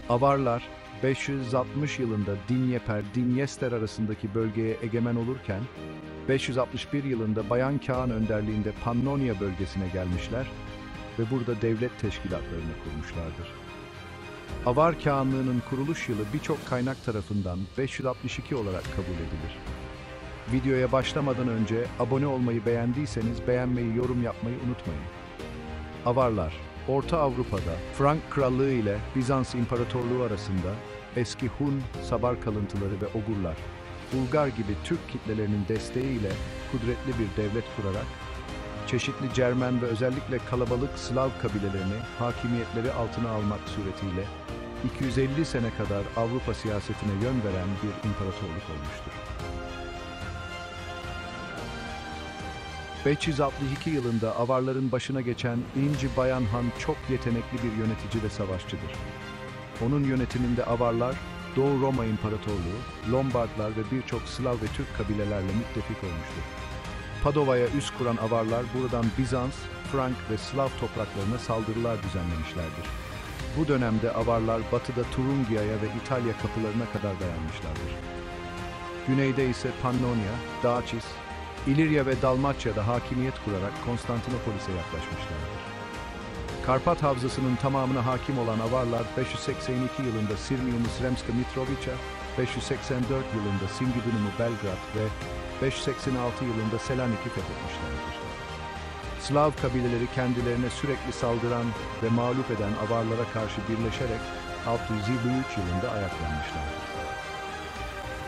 Avarlar 560 yılında Dinyeper-Dinyester arasındaki bölgeye egemen olurken 561 yılında Bayan Kağan önderliğinde Pannonia bölgesine gelmişler ve burada devlet teşkilatlarını kurmuşlardır. Avar Kağanlığı'nın kuruluş yılı birçok kaynak tarafından 562 olarak kabul edilir. Videoya başlamadan önce abone olmayı beğendiyseniz beğenmeyi, yorum yapmayı unutmayın. Avarlar, Orta Avrupa'da Frank Krallığı ile Bizans İmparatorluğu arasında eski Hun, Sabar kalıntıları ve Ogurlar, Bulgar gibi Türk kitlelerinin desteğiyle kudretli bir devlet kurarak, çeşitli Cermen ve özellikle kalabalık Slav kabilelerini hakimiyetleri altına almak suretiyle 250 sene kadar Avrupa siyasetine yön veren bir imparatorluk olmuştur. 562 yılında Avarların başına geçen İnci Bayan Han çok yetenekli bir yönetici ve savaşçıdır. Onun yönetiminde Avarlar, Doğu Roma İmparatorluğu, Lombardlar ve birçok Slav ve Türk kabilelerle müttefik olmuştur. Padova'ya üs kuran Avarlar buradan Bizans, Frank ve Slav topraklarına saldırılar düzenlemişlerdir. Bu dönemde Avarlar batıda Turungia'ya ve İtalya kapılarına kadar dayanmışlardır. Güneyde ise Pannonia, Daçis, İlirya ve Dalmaçya'da hakimiyet kurarak Konstantinopolis'e yaklaşmışlardır. Karpat Havzası'nın tamamına hakim olan Avarlar 582 yılında Sirmium'u Sremska Mitrovica, 584 yılında Singidunum'u Belgrad ve 586 yılında Selanik'i fethetmişlerdir. Slav kabileleri kendilerine sürekli saldıran ve mağlup eden Avarlara karşı birleşerek 623 yılında ayaklanmışlardır.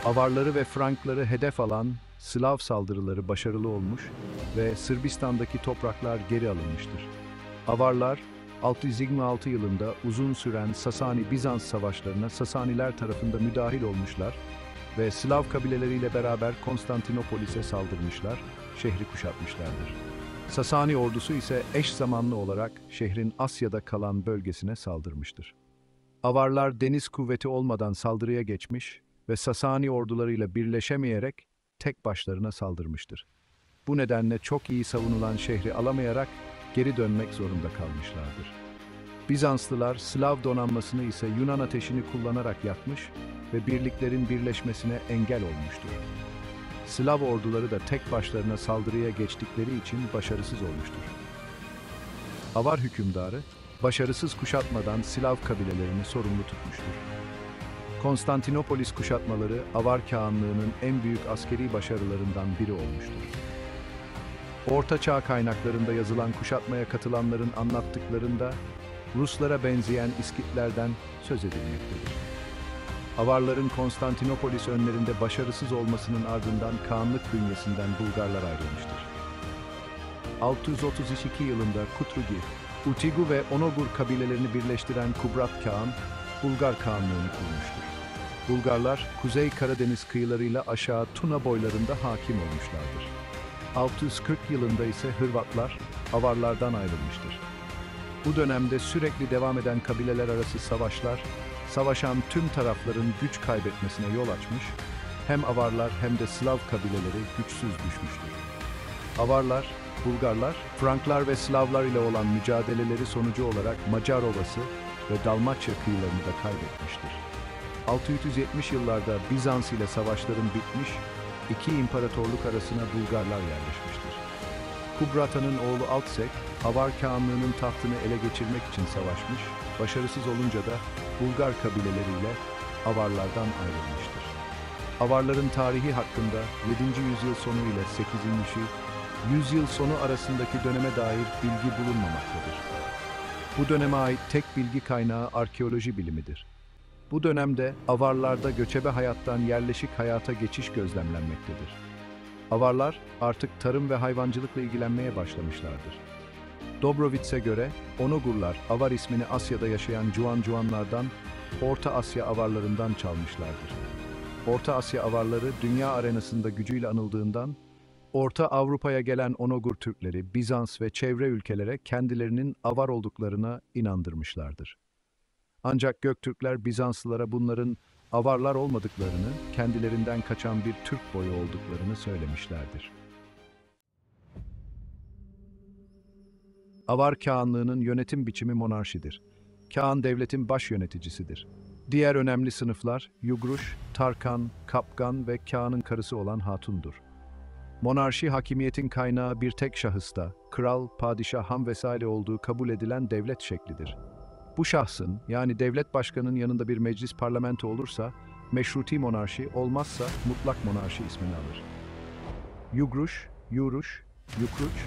Avarları ve Frankları hedef alan Slav saldırıları başarılı olmuş ve Sırbistan'daki topraklar geri alınmıştır. Avarlar 626 yılında uzun süren Sasani-Bizans savaşlarına Sasaniler tarafında müdahil olmuşlar ve Slav kabileleriyle beraber Konstantinopolis'e saldırmışlar, şehri kuşatmışlardır. Sasani ordusu ise eş zamanlı olarak şehrin Asya'da kalan bölgesine saldırmıştır. Avarlar deniz kuvveti olmadan saldırıya geçmiş ve Sasani ordularıyla birleşemeyerek tek başlarına saldırmıştır. Bu nedenle çok iyi savunulan şehri alamayarak geri dönmek zorunda kalmışlardır. Bizanslılar Slav donanmasını ise Yunan ateşini kullanarak yakmış ve birliklerin birleşmesine engel olmuştur. Slav orduları da tek başlarına saldırıya geçtikleri için başarısız olmuştur. Avar hükümdarı, başarısız kuşatmadan Slav kabilelerini sorumlu tutmuştur. Konstantinopolis kuşatmaları Avar Kağanlığı'nın en büyük askeri başarılarından biri olmuştur. Orta Çağ kaynaklarında yazılan kuşatmaya katılanların anlattıklarında Ruslara benzeyen İskitlerden söz edilmektedir. Avarların Konstantinopolis önlerinde başarısız olmasının ardından Kağanlık bünyesinden Bulgarlar ayrılmıştır. 632 yılında Kutrugi, Utigu ve Onogur kabilelerini birleştiren Kubrat Kağan, Bulgar Kağanlığı'nı kurmuştur. Bulgarlar, Kuzey Karadeniz kıyılarıyla aşağı Tuna boylarında hakim olmuşlardır. 640 yılında ise Hırvatlar, Avarlardan ayrılmıştır. Bu dönemde sürekli devam eden kabileler arası savaşlar, savaşan tüm tarafların güç kaybetmesine yol açmış, hem Avarlar hem de Slav kabileleri güçsüz düşmüştür. Avarlar, Bulgarlar, Franklar ve Slavlar ile olan mücadeleleri sonucu olarak Macar Ovası ve Dalmaçya kıyılarını da kaybetmiştir. 670 yıllarda Bizans ile savaşların bitmiş, iki imparatorluk arasına Bulgarlar yerleşmiştir. Kubrata'nın oğlu Altsek, Avar Kağanlığı'nın tahtını ele geçirmek için savaşmış, başarısız olunca da Bulgar kabileleriyle Avarlardan ayrılmıştır. Avarların tarihi hakkında 7. yüzyıl sonu ile 8. yüzyıl sonu arasındaki döneme dair bilgi bulunmamaktadır. Bu döneme ait tek bilgi kaynağı arkeoloji bilimidir. Bu dönemde Avarlarda göçebe hayattan yerleşik hayata geçiş gözlemlenmektedir. Avarlar artık tarım ve hayvancılıkla ilgilenmeye başlamışlardır. Dobrovitz'e göre Onogurlar Avar ismini Asya'da yaşayan Cuanlardan, Orta Asya Avarlarından çalmışlardır. Orta Asya Avarları dünya arenasında gücüyle anıldığından, Orta Avrupa'ya gelen Onogur Türkleri Bizans ve çevre ülkelere kendilerinin Avar olduklarına inandırmışlardır. Ancak Göktürkler Bizanslılara bunların Avarlar olmadıklarını, kendilerinden kaçan bir Türk boyu olduklarını söylemişlerdir. Avar Kağanlığı'nın yönetim biçimi monarşidir. Kağan devletin baş yöneticisidir. Diğer önemli sınıflar Yugruş, Tarkan, Kapgan ve Kağan'ın karısı olan Hatun'dur. Monarşi hakimiyetin kaynağı bir tek şahısta, kral, padişah, han vesaire olduğu kabul edilen devlet şeklidir. Bu şahsın, yani devlet başkanının yanında bir meclis parlamento olursa, meşruti monarşi, olmazsa mutlak monarşi ismini alır. Yugruş, Yuruş, Yukruç,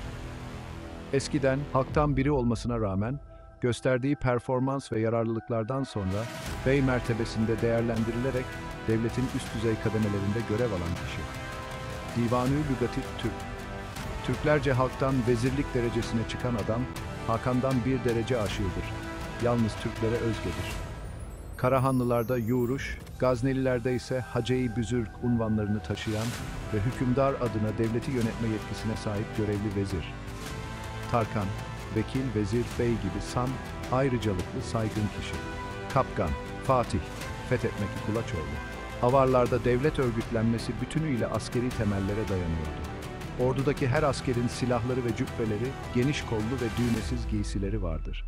eskiden halktan biri olmasına rağmen, gösterdiği performans ve yararlılıklardan sonra bey mertebesinde değerlendirilerek devletin üst düzey kademelerinde görev alan kişi. Divanı Lügati Türk. Türklerce halktan vezirlik derecesine çıkan adam, Hakan'dan bir derece aşığıdır. Yalnız Türklere özgedir. Karahanlılarda Yuruş, Gaznelilerde ise Hace-i Büzürk unvanlarını taşıyan ve hükümdar adına devleti yönetme yetkisine sahip görevli vezir. Tarkan, vekil, vezir, bey gibi ayrıcalıklı saygın kişi. Kapgan, Fatih, fethetmek Kulaçoğlu. Avarlarda devlet örgütlenmesi bütünüyle askeri temellere dayanıyordu. Ordudaki her askerin silahları ve cübbeleri, geniş kollu ve düğmesiz giysileri vardır.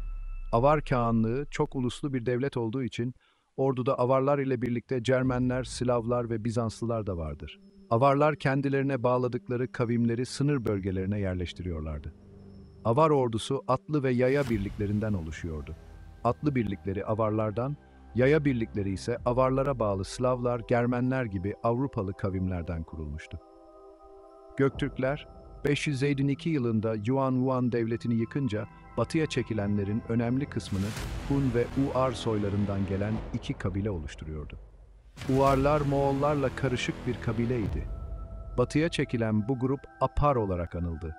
Avar kağanlığı çok uluslu bir devlet olduğu için, orduda avarlar ile birlikte Cermenler, Slavlar ve Bizanslılar da vardır. Avarlar kendilerine bağladıkları kavimleri sınır bölgelerine yerleştiriyorlardı. Avar ordusu atlı ve yaya birliklerinden oluşuyordu. Atlı birlikleri avarlardan, yaya birlikleri ise avarlara bağlı Slavlar, Germenler gibi Avrupalı kavimlerden kurulmuştu. Göktürkler, 552 yılında Yuan Wuan devletini yıkınca batıya çekilenlerin önemli kısmını Hun ve Uar soylarından gelen iki kabile oluşturuyordu. Uarlar Moğollarla karışık bir kabileydi. Batıya çekilen bu grup Apar olarak anıldı.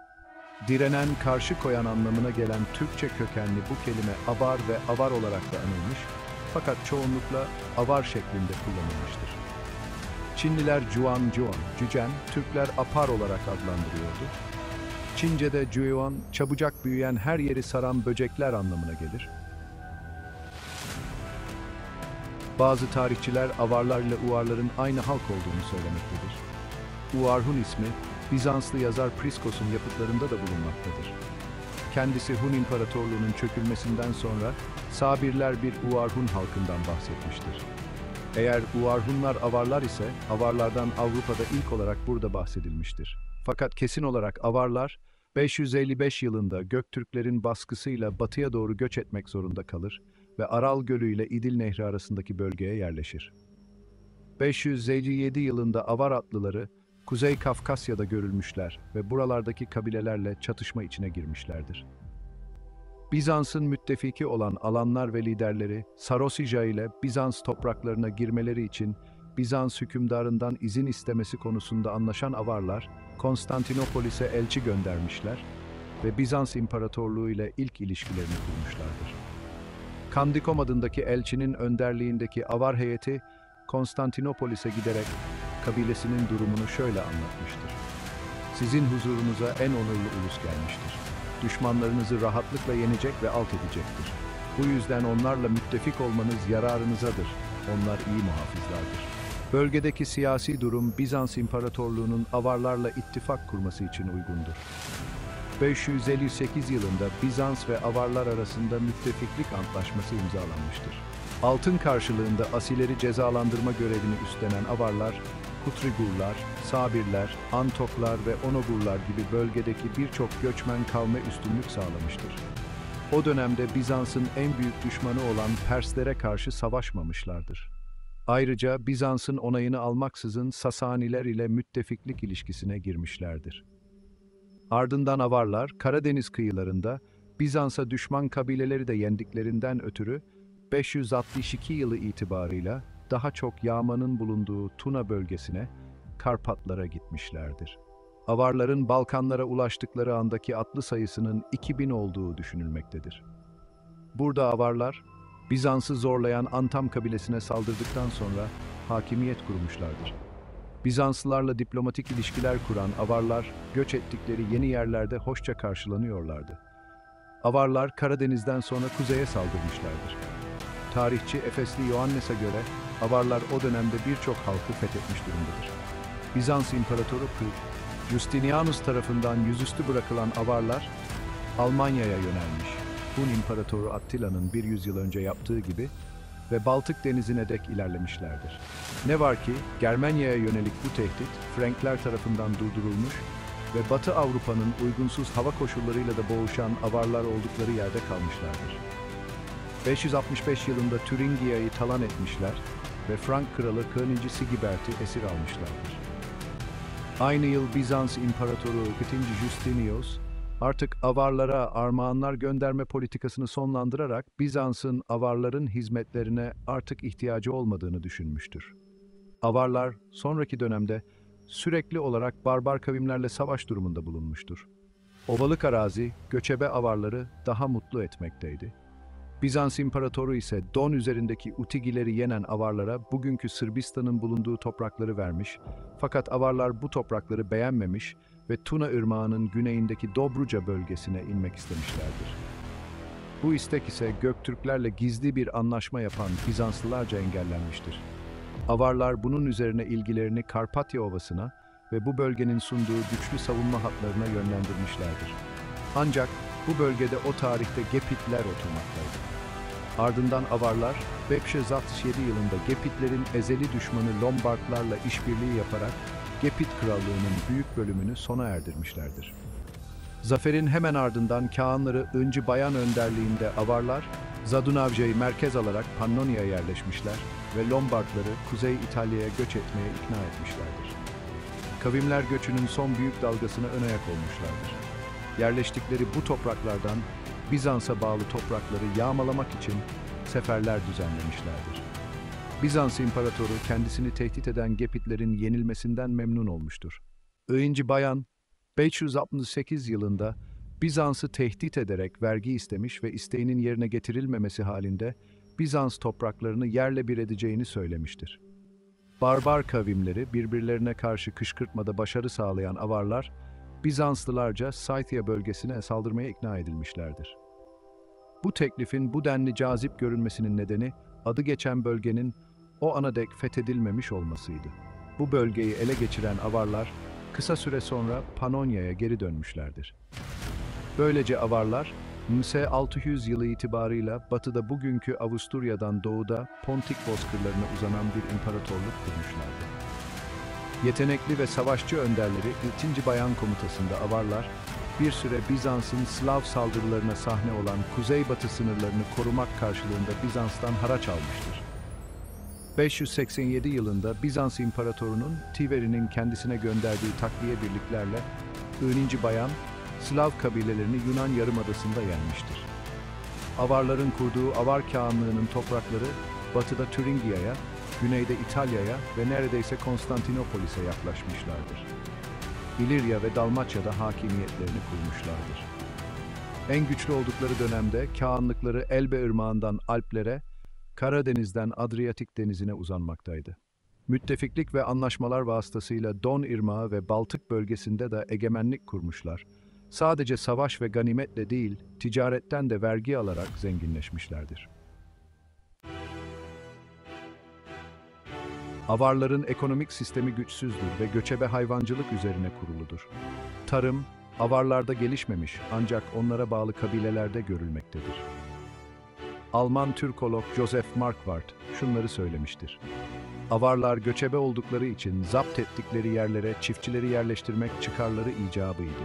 Direnen, karşı koyan anlamına gelen Türkçe kökenli bu kelime abar ve avar olarak da anılmış, fakat çoğunlukla avar şeklinde kullanılmıştır. Çinliler Juan, cücen, Türkler apar olarak adlandırıyordu. Çince'de Juan, çabucak büyüyen her yeri saran böcekler anlamına gelir. Bazı tarihçiler avarlar ile Uarların aynı halk olduğunu söylemektedir. Uarhun ismi, Bizanslı yazar Priskos'un yapıtlarında da bulunmaktadır. Kendisi Hun İmparatorluğu'nun çökülmesinden sonra Sabirler bir Uarhun halkından bahsetmiştir. Eğer Uarhunlar avarlar ise, avarlardan Avrupa'da ilk olarak burada bahsedilmiştir. Fakat kesin olarak avarlar, 555 yılında Göktürklerin baskısıyla batıya doğru göç etmek zorunda kalır ve Aral Gölü ile İdil Nehri arasındaki bölgeye yerleşir. 557 yılında avar atlıları, Kuzey Kafkasya'da görülmüşler ve buralardaki kabilelerle çatışma içine girmişlerdir. Bizans'ın müttefiki olan alanlar ve liderleri Sarosija ile Bizans topraklarına girmeleri için Bizans hükümdarından izin istemesi konusunda anlaşan avarlar, Konstantinopolis'e elçi göndermişler ve Bizans İmparatorluğu ile ilk ilişkilerini kurmuşlardır. Kandikom adındaki elçinin önderliğindeki avar heyeti, Konstantinopolis'e giderek kabilesinin durumunu şöyle anlatmıştır. Sizin huzurunuza en onurlu ulus gelmiştir. Düşmanlarınızı rahatlıkla yenecek ve alt edecektir. Bu yüzden onlarla müttefik olmanız yararınızadır. Onlar iyi muhafızlardır. Bölgedeki siyasi durum Bizans İmparatorluğu'nun avarlarla ittifak kurması için uygundur. 558 yılında Bizans ve avarlar arasında müttefiklik antlaşması imzalanmıştır. Altın karşılığında asileri cezalandırma görevini üstlenen avarlar, Kutrigurlar, Sabirler, Antoklar ve Onogurlar gibi bölgedeki birçok göçmen kavme üstünlük sağlamıştır. O dönemde Bizans'ın en büyük düşmanı olan Perslere karşı savaşmamışlardır. Ayrıca Bizans'ın onayını almaksızın Sasaniler ile müttefiklik ilişkisine girmişlerdir. Ardından avarlar, Karadeniz kıyılarında Bizans'a düşman kabileleri de yendiklerinden ötürü 562 yılı itibarıyla daha çok yağmanın bulunduğu Tuna bölgesine, Karpatlara gitmişlerdir. Avarların Balkanlara ulaştıkları andaki atlı sayısının 2000 olduğu düşünülmektedir. Burada avarlar, Bizans'ı zorlayan Antam kabilesine saldırdıktan sonra hakimiyet kurmuşlardır. Bizanslılarla diplomatik ilişkiler kuran avarlar, göç ettikleri yeni yerlerde hoşça karşılanıyorlardı. Avarlar Karadeniz'den sonra kuzeye saldırmışlardır. Tarihçi Efesli Ioannes'e göre avarlar o dönemde birçok halkı fethetmiş durumdadır. Bizans İmparatoru Justinianus tarafından yüzüstü bırakılan avarlar Almanya'ya yönelmiş. Hun İmparatoru Attila'nın bir yüzyıl önce yaptığı gibi ve Baltık Denizi'ne dek ilerlemişlerdir. Ne var ki Germanya'ya yönelik bu tehdit Frankler tarafından durdurulmuş ve Batı Avrupa'nın uygunsuz hava koşullarıyla da boğuşan avarlar oldukları yerde kalmışlardır. 565 yılında Türingia'yı talan etmişler ve Frank kralı 2. Sigibert'i esir almışlardır. Aynı yıl Bizans İmparatoru 2. Justinius artık Avarlara armağanlar gönderme politikasını sonlandırarak Bizans'ın Avarların hizmetlerine artık ihtiyacı olmadığını düşünmüştür. Avarlar sonraki dönemde sürekli olarak barbar kavimlerle savaş durumunda bulunmuştur. Ovalık arazi göçebe Avarları daha mutlu etmekteydi. Bizans İmparatoru ise Don üzerindeki Utigileri yenen Avarlara bugünkü Sırbistan'ın bulunduğu toprakları vermiş, fakat Avarlar bu toprakları beğenmemiş ve Tuna Irmağı'nın güneyindeki Dobruca bölgesine inmek istemişlerdir. Bu istek ise Göktürklerle gizli bir anlaşma yapan Bizanslılarca engellenmiştir. Avarlar bunun üzerine ilgilerini Karpatya Ovası'na ve bu bölgenin sunduğu güçlü savunma hatlarına yönlendirmişlerdir. Ancak bu bölgede o tarihte Gepitler oturmaktaydı. Ardından Avarlar, 567 yılında Gepitlerin ezeli düşmanı Lombardlarla işbirliği yaparak Gepit Krallığı'nın büyük bölümünü sona erdirmişlerdir. Zaferin hemen ardından Kağanları Inci Bayan önderliğinde Avarlar, Zadunavca'yı merkez alarak Pannonia'ya yerleşmişler ve Lombardları Kuzey İtalya'ya göç etmeye ikna etmişlerdir. Kavimler göçünün son büyük dalgasına ön ayak olmuşlardır. Yerleştikleri bu topraklardan Bizans'a bağlı toprakları yağmalamak için seferler düzenlemişlerdir. Bizans İmparatoru kendisini tehdit eden Gepitlerin yenilmesinden memnun olmuştur. I. Bayan, 568 yılında Bizans'ı tehdit ederek vergi istemiş ve isteğinin yerine getirilmemesi halinde Bizans topraklarını yerle bir edeceğini söylemiştir. Barbar kavimleri birbirlerine karşı kışkırtmada başarı sağlayan Avarlar, Bizanslılarca Scythia bölgesine saldırmaya ikna edilmişlerdir. Bu teklifin bu denli cazip görünmesinin nedeni, adı geçen bölgenin o ana dek fethedilmemiş olmasıydı. Bu bölgeyi ele geçiren Avarlar, kısa süre sonra Pannonia'ya geri dönmüşlerdir. Böylece Avarlar, M.S. 600 yılı itibarıyla batıda bugünkü Avusturya'dan doğuda Pontik bozkırlarına uzanan bir imparatorluk kurmuşlardı. Yetenekli ve savaşçı önderleri 2. Bayan komutasında Avarlar, bir süre Bizans'ın Slav saldırılarına sahne olan kuzeybatı sınırlarını korumak karşılığında Bizans'tan haraç almıştır. 587 yılında Bizans İmparatoru'nun Tiveri'nin kendisine gönderdiği takviye birliklerle 1. Bayan, Slav kabilelerini Yunan Yarımadası'nda yenmiştir. Avarların kurduğu Avar Kağanlığı'nın toprakları batıda Türingia'ya, güneyde İtalya'ya ve neredeyse Konstantinopolis'e yaklaşmışlardır. İlirya ve Dalmaçya'da hakimiyetlerini kurmuşlardır. En güçlü oldukları dönemde Kağanlıkları Elbe Irmağı'ndan Alplere, Karadeniz'den Adriyatik Denizi'ne uzanmaktaydı. Müttefiklik ve anlaşmalar vasıtasıyla Don Irmağı ve Baltık bölgesinde de egemenlik kurmuşlar. Sadece savaş ve ganimetle değil, ticaretten de vergi alarak zenginleşmişlerdir. Avarların ekonomik sistemi güçsüzdür ve göçebe hayvancılık üzerine kuruludur. Tarım, Avarlarda gelişmemiş ancak onlara bağlı kabilelerde görülmektedir. Alman Türkolog Joseph Marquardt şunları söylemiştir. Avarlar göçebe oldukları için zapt ettikleri yerlere çiftçileri yerleştirmek çıkarları icabıydı.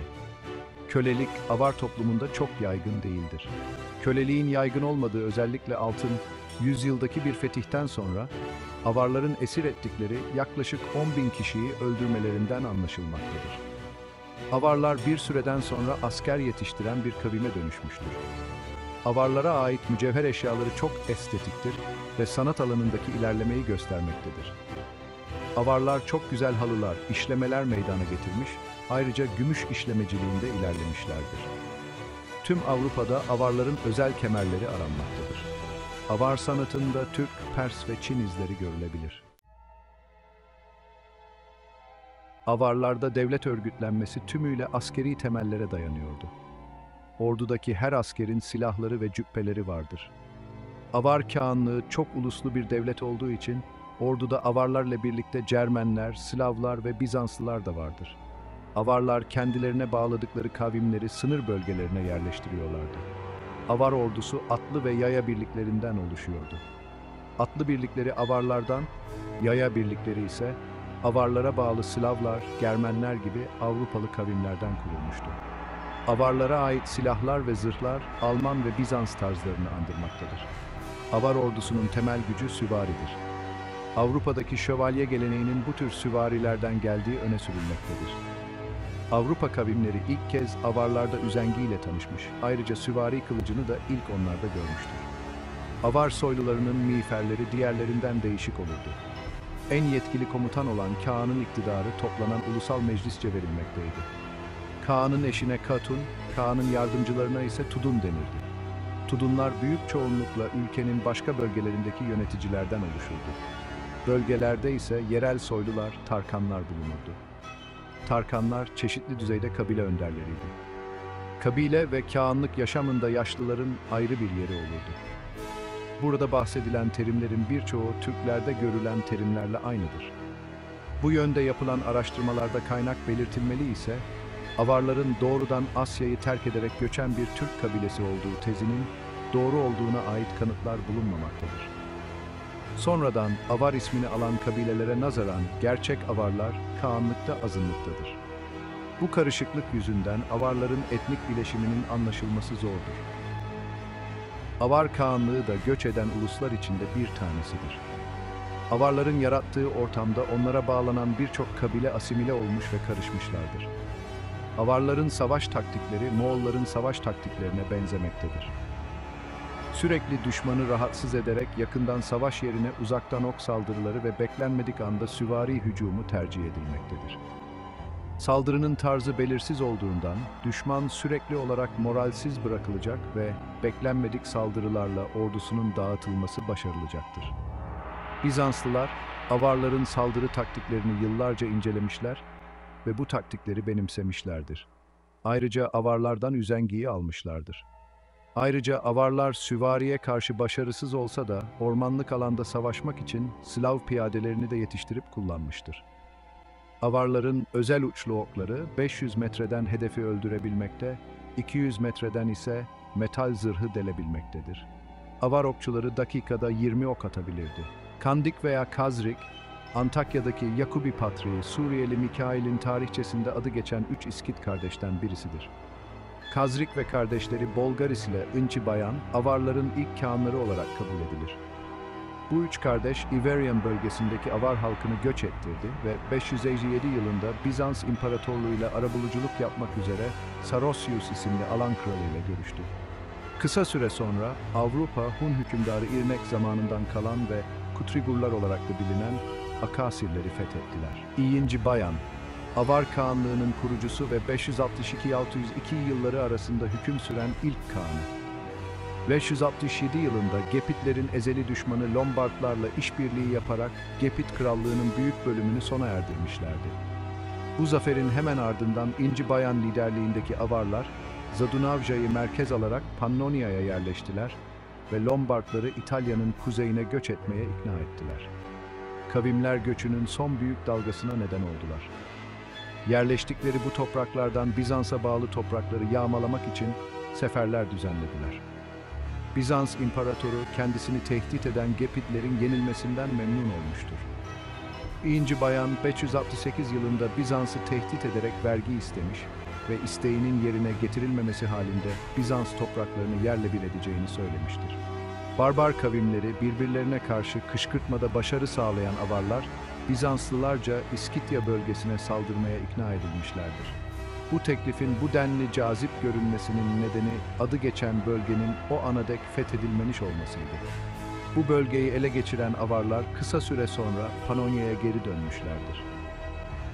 Kölelik, Avar toplumunda çok yaygın değildir. Köleliğin yaygın olmadığı özellikle altın yüzyıldaki bir fetihten sonra Avarların esir ettikleri yaklaşık 10.000 kişiyi öldürmelerinden anlaşılmaktadır. Avarlar bir süreden sonra asker yetiştiren bir kavime dönüşmüştür. Avarlara ait mücevher eşyaları çok estetiktir ve sanat alanındaki ilerlemeyi göstermektedir. Avarlar çok güzel halılar, işlemeler meydana getirmiş, ayrıca gümüş işlemeciliğinde ilerlemişlerdir. Tüm Avrupa'da Avarların özel kemerleri aranmaktadır. Avar sanatında Türk, Pers ve Çin izleri görülebilir. Avarlarda devlet örgütlenmesi tümüyle askeri temellere dayanıyordu. Ordudaki her askerin silahları ve cübbeleri vardır. Avar Kağanlığı çok uluslu bir devlet olduğu için orduda Avarlarla birlikte Cermenler, Slavlar ve Bizanslılar da vardır. Avarlar kendilerine bağladıkları kavimleri sınır bölgelerine yerleştiriyorlardı. Avar ordusu atlı ve yaya birliklerinden oluşuyordu. Atlı birlikleri Avarlardan, yaya birlikleri ise Avarlara bağlı Slavlar, Germenler gibi Avrupalı kavimlerden kurulmuştu. Avarlara ait silahlar ve zırhlar Alman ve Bizans tarzlarını andırmaktadır. Avar ordusunun temel gücü süvaridir. Avrupa'daki şövalye geleneğinin bu tür süvarilerden geldiği öne sürülmektedir. Avrupa kavimleri ilk kez Avarlarda üzengiyle tanışmış, ayrıca süvari kılıcını da ilk onlarda görmüştür. Avar soylularının miğferleri diğerlerinden değişik olurdu. En yetkili komutan olan Kağan'ın iktidarı toplanan ulusal meclisçe verilmekteydi. Kağan'ın eşine Katun, Kağan'ın yardımcılarına ise Tudun denirdi. Tudunlar büyük çoğunlukla ülkenin başka bölgelerindeki yöneticilerden oluşurdu. Bölgelerde ise yerel soylular, Tarkanlar bulunurdu. Tarkanlar çeşitli düzeyde kabile önderleriydi. Kabile ve kağanlık yaşamında yaşlıların ayrı bir yeri olurdu. Burada bahsedilen terimlerin birçoğu Türklerde görülen terimlerle aynıdır. Bu yönde yapılan araştırmalarda kaynak belirtilmeli ise, Avarların doğrudan Asya'yı terk ederek göçen bir Türk kabilesi olduğu tezinin doğru olduğuna ait kanıtlar bulunmamaktadır. Sonradan Avar ismini alan kabilelere nazaran gerçek Avarlar Kağanlıkta azınlıktadır. Bu karışıklık yüzünden Avarların etnik bileşiminin anlaşılması zordur. Avar Kağanlığı da göç eden uluslar içinde bir tanesidir. Avarların yarattığı ortamda onlara bağlanan birçok kabile asimile olmuş ve karışmışlardır. Avarların savaş taktikleri Moğolların savaş taktiklerine benzemektedir. Sürekli düşmanı rahatsız ederek yakından savaş yerine uzaktan ok saldırıları ve beklenmedik anda süvari hücumu tercih edilmektedir. Saldırının tarzı belirsiz olduğundan düşman sürekli olarak moralsiz bırakılacak ve beklenmedik saldırılarla ordusunun dağıtılması başarılacaktır. Bizanslılar, Avarların saldırı taktiklerini yıllarca incelemişler ve bu taktikleri benimsemişlerdir. Ayrıca Avarlardan üzengiyi almışlardır. Ayrıca Avarlar süvariye karşı başarısız olsa da ormanlık alanda savaşmak için Slav piyadelerini de yetiştirip kullanmıştır. Avarların özel uçlu okları 500 metreden hedefi öldürebilmekte, 200 metreden ise metal zırhı delebilmektedir. Avar okçuları dakikada 20 ok atabilirdi. Kandik veya Kazrik, Antakya'daki Yakubi Patriği Suriyeli Mikail'in tarihçesinde adı geçen 3 İskit kardeşten birisidir. Kazrik ve kardeşleri Bolgaris ile Inci Bayan, Avarların ilk kağanları olarak kabul edilir. Bu üç kardeş Iverian bölgesindeki Avar halkını göç ettirdi ve 557 yılında Bizans İmparatorluğu ile arabuluculuk yapmak üzere Sarosius isimli alan kralı ile görüştü. Kısa süre sonra Avrupa Hun hükümdarı İrnek zamanından kalan ve Kutrigurlar olarak da bilinen Akasirleri fethettiler. İyinci Bayan, Avar Kağanlığı'nın kurucusu ve 562-602 yılları arasında hüküm süren ilk kağanı. 567 yılında Gepitlerin ezeli düşmanı Lombardlarla işbirliği yaparak Gepit Krallığı'nın büyük bölümünü sona erdirmişlerdi. Bu zaferin hemen ardından İnci Bayan liderliğindeki Avarlar, Zadunavja'yı merkez alarak Pannonia'ya yerleştiler ve Lombardları İtalya'nın kuzeyine göç etmeye ikna ettiler. Kavimler göçünün son büyük dalgasına neden oldular. Yerleştikleri bu topraklardan Bizans'a bağlı toprakları yağmalamak için seferler düzenlediler. Bizans İmparatoru kendisini tehdit eden Gepitlerin yenilmesinden memnun olmuştur. İnci Bayan 568 yılında Bizans'ı tehdit ederek vergi istemiş ve isteğinin yerine getirilmemesi halinde Bizans topraklarını yerle bir edeceğini söylemiştir. Barbar kavimleri birbirlerine karşı kışkırtmada başarı sağlayan Avarlar, Bizanslılarca İskitya bölgesine saldırmaya ikna edilmişlerdir. Bu teklifin bu denli cazip görünmesinin nedeni adı geçen bölgenin o ana dek fethedilmemiş olmasıydı. Bu bölgeyi ele geçiren Avarlar kısa süre sonra Pannonia'ya geri dönmüşlerdir.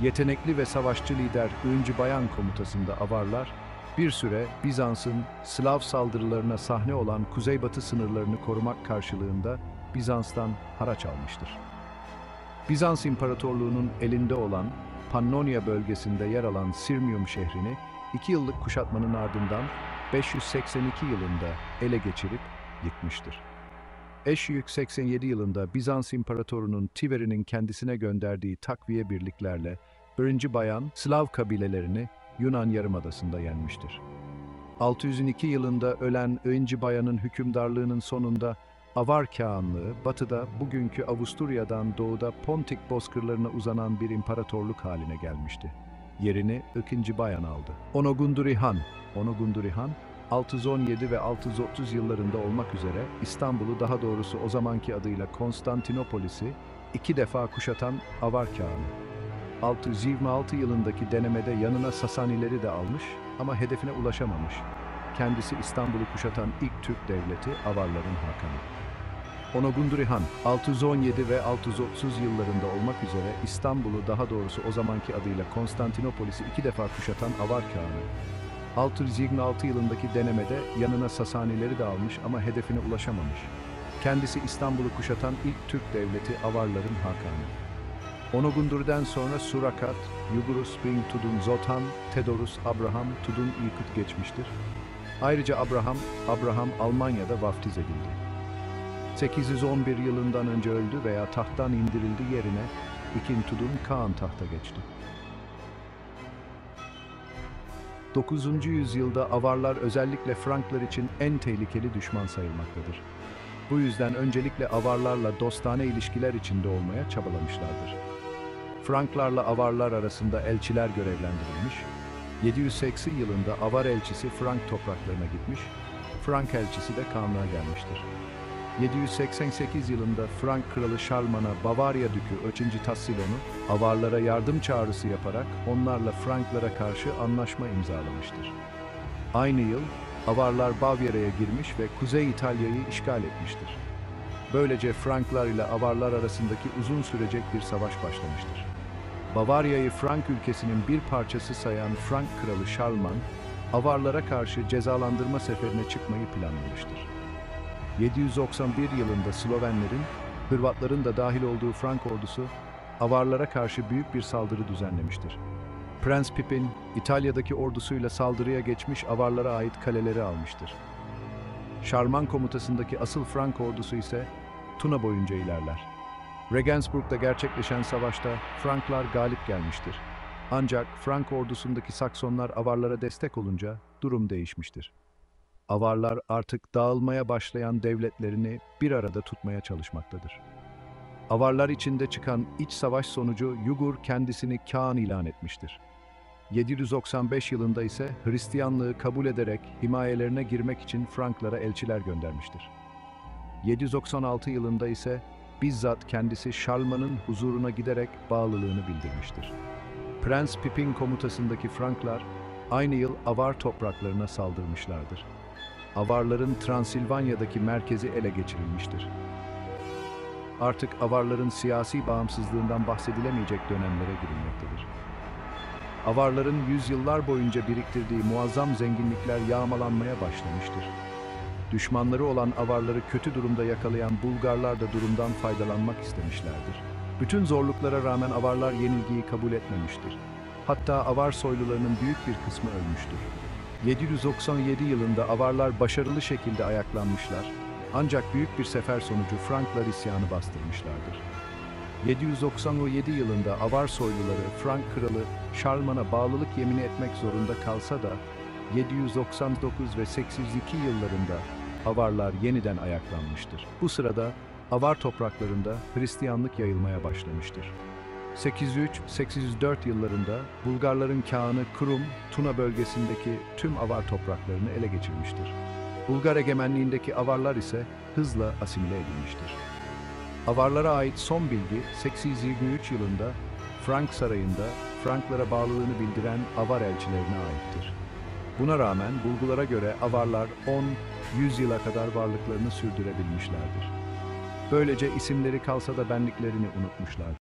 Yetenekli ve savaşçı lider Inci Bayan komutasında Avarlar, bir süre Bizans'ın Slav saldırılarına sahne olan kuzeybatı sınırlarını korumak karşılığında Bizans'tan haraç almıştır. Bizans İmparatorluğu'nun elinde olan Pannonia bölgesinde yer alan Sirmium şehrini 2 yıllık kuşatmanın ardından 582 yılında ele geçirip yıkmıştır. 587 yılında Bizans İmparatoru'nun Tiveri'nin kendisine gönderdiği takviye birliklerle 1. Bayan Slav kabilelerini Yunan Yarımadası'nda yenmiştir. 602 yılında ölen I. Bayan'ın hükümdarlığının sonunda Avar Kağanlığı, batıda bugünkü Avusturya'dan doğuda Pontik bozkırlarına uzanan bir imparatorluk haline gelmişti. Yerini II. Bayan aldı. Onogunduri Han, 617 ve 630 yıllarında olmak üzere İstanbul'u, daha doğrusu o zamanki adıyla Konstantinopolis'i, 2 defa kuşatan Avar Kağanı. 626 yılındaki denemede yanına Sasanileri de almış ama hedefine ulaşamamış. Kendisi İstanbul'u kuşatan ilk Türk devleti Avarların Hakanı. Onogunduri Han, 617 ve 630 yıllarında olmak üzere İstanbul'u, daha doğrusu o zamanki adıyla Konstantinopolis'i 2 defa kuşatan Avar Kağanı. 626 yılındaki denemede yanına Sasanileri de almış ama hedefine ulaşamamış. Kendisi İstanbul'u kuşatan ilk Türk devleti Avarların Hakanı. Onogunduri'den sonra Surakat, Yugurus Bing Tudun Zotan, Tedorus Abraham Tudun İlkut geçmiştir. Ayrıca Abraham Almanya'da vaftiz edildi. 811 yılından önce öldü veya tahttan indirildi, yerine II. Tudun Kağan tahta geçti. 9. yüzyılda Avarlar özellikle Franklar için en tehlikeli düşman sayılmaktadır. Bu yüzden öncelikle Avarlarla dostane ilişkiler içinde olmaya çabalamışlardır. Franklarla Avarlar arasında elçiler görevlendirilmiş, 780 yılında Avar elçisi Frank topraklarına gitmiş, Frank elçisi de Kağanlığa gelmiştir. 788 yılında Frank kralı Şarlman'a Bavarya dükü 3. Tassilon'u Avarlara yardım çağrısı yaparak onlarla Franklara karşı anlaşma imzalamıştır. Aynı yıl Avarlar Bavyera'ya girmiş ve Kuzey İtalya'yı işgal etmiştir. Böylece Franklar ile Avarlar arasındaki uzun sürecek bir savaş başlamıştır. Bavarya'yı Frank ülkesinin bir parçası sayan Frank kralı Şarlman, Avarlara karşı cezalandırma seferine çıkmayı planlamıştır. 791 yılında Slovenlerin, Hırvatların da dahil olduğu Frank ordusu, Avarlara karşı büyük bir saldırı düzenlemiştir. Prens Pipin, İtalya'daki ordusuyla saldırıya geçmiş Avarlara ait kaleleri almıştır. Şarman komutasındaki asıl Frank ordusu ise Tuna boyunca ilerler. Regensburg'da gerçekleşen savaşta Franklar galip gelmiştir. Ancak Frank ordusundaki Saksonlar Avarlara destek olunca durum değişmiştir. Avarlar artık dağılmaya başlayan devletlerini bir arada tutmaya çalışmaktadır. Avarlar içinde çıkan iç savaş sonucu Yugur kendisini Kağan ilan etmiştir. 795 yılında ise Hristiyanlığı kabul ederek himayelerine girmek için Franklara elçiler göndermiştir. 796 yılında ise bizzat kendisi Şarlman'ın huzuruna giderek bağlılığını bildirmiştir. Prens Pipin komutasındaki Franklar aynı yıl Avar topraklarına saldırmışlardır. Avarların Transilvanya'daki merkezi ele geçirilmiştir. Artık Avarların siyasi bağımsızlığından bahsedilemeyecek dönemlere girilmektedir. Avarların yüzyıllar boyunca biriktirdiği muazzam zenginlikler yağmalanmaya başlamıştır. Düşmanları olan Avarları kötü durumda yakalayan Bulgarlar da durumdan faydalanmak istemişlerdir. Bütün zorluklara rağmen Avarlar yenilgiyi kabul etmemiştir. Hatta Avar soylularının büyük bir kısmı ölmüştür. 797 yılında Avarlar başarılı şekilde ayaklanmışlar, ancak büyük bir sefer sonucu Franklar isyanı bastırmışlardır. 797 yılında Avar soyluları Frank kralı Şarlman'a bağlılık yemini etmek zorunda kalsa da 799 ve 802 yıllarında Avarlar yeniden ayaklanmıştır. Bu sırada Avar topraklarında Hristiyanlık yayılmaya başlamıştır. 803-804 yıllarında Bulgarların Kağanı Krum, Tuna bölgesindeki tüm Avar topraklarını ele geçirmiştir. Bulgar egemenliğindeki Avarlar ise hızla asimile edilmiştir. Avarlara ait son bilgi 823 yılında Frank Sarayı'nda Franklara bağlılığını bildiren Avar elçilerine aittir. Buna rağmen bulgulara göre Avarlar 10-100 yıla kadar varlıklarını sürdürebilmişlerdir. Böylece isimleri kalsa da benliklerini unutmuşlardır.